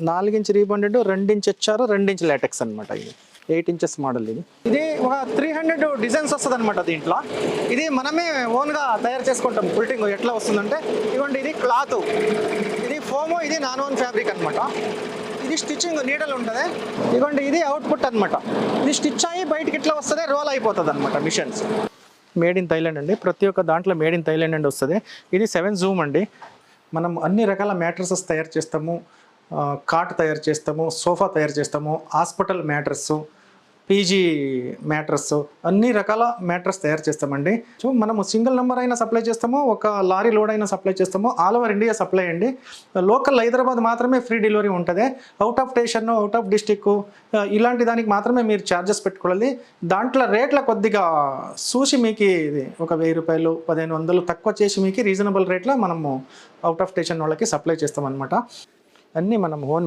4 inch rebonded, 2 inch HR, 2 inch LaTeX అనమాట. ఇది 8 inches model. ఇది ఒక 300 డిజైన్స్ వస్తుంది అనమాట దీంట్లో. ఇది మనమే ఓన్గా తయారు చేసుకుంటాం. ఫుల్టింగ్ ఎట్లా వస్తుందంటే ఇదిగోండి, ఇది క్లాత్, ఇది ఫోము, ఇది నాన్ ఓన్ ఫ్యాబ్రిక్ అనమాట. ఇది స్టిచ్చింగ్ నీడలు ఉంటుంది. ఇదిగోండి, ఇది అవుట్పుట్ అనమాట. ఇది స్టిచ్ అయ్యి బయటకి ఇట్లా వస్తుంది, రోల్ అయిపోతుంది అనమాట మిషన్స్. మేడ్ ఇన్ థైలాండ్ అండి. ప్రతి ఒక్క దాంట్లో మేడ్ ఇన్ థైలాండ్ అండి వస్తుంది. ఇది 7 జూమ్ అండి. మనం అన్ని రకాల మ్యాట్రసెస్ తయారు చేస్తాము. కాట్ తయారు చేస్తాము, సోఫా తయారు చేస్తాము, హాస్పిటల్ మ్యాట్రస్, పీజీ మ్యాట్రస్, అన్ని రకాల మ్యాట్రస్ తయారు చేస్తామండి. సో మనము సింగిల్ నెంబర్ అయినా సప్లై చేస్తాము, ఒక లారీ లోడ్ అయినా సప్లై చేస్తాము. ఆల్ ఓవర్ ఇండియా సప్లై అండి. లోకల్ హైదరాబాద్ మాత్రమే ఫ్రీ డెలివరీ ఉంటుంది. Out of station, out of district ఇలాంటి దానికి మాత్రమే మీరు ఛార్జెస్ పెట్టుకోవాలి. దాంట్లో రేట్ల కొద్దిగా చూసి మీకు ఒక 1000 రూపాయలు, 1500 తక్కువ చేసి మీకు రీజనబుల్ రేట్లో మనము అవుట్ ఆఫ్ స్టేషన్ వాళ్ళకి సప్లై చేస్తామన్నమాట. అన్నీ మనం ఓన్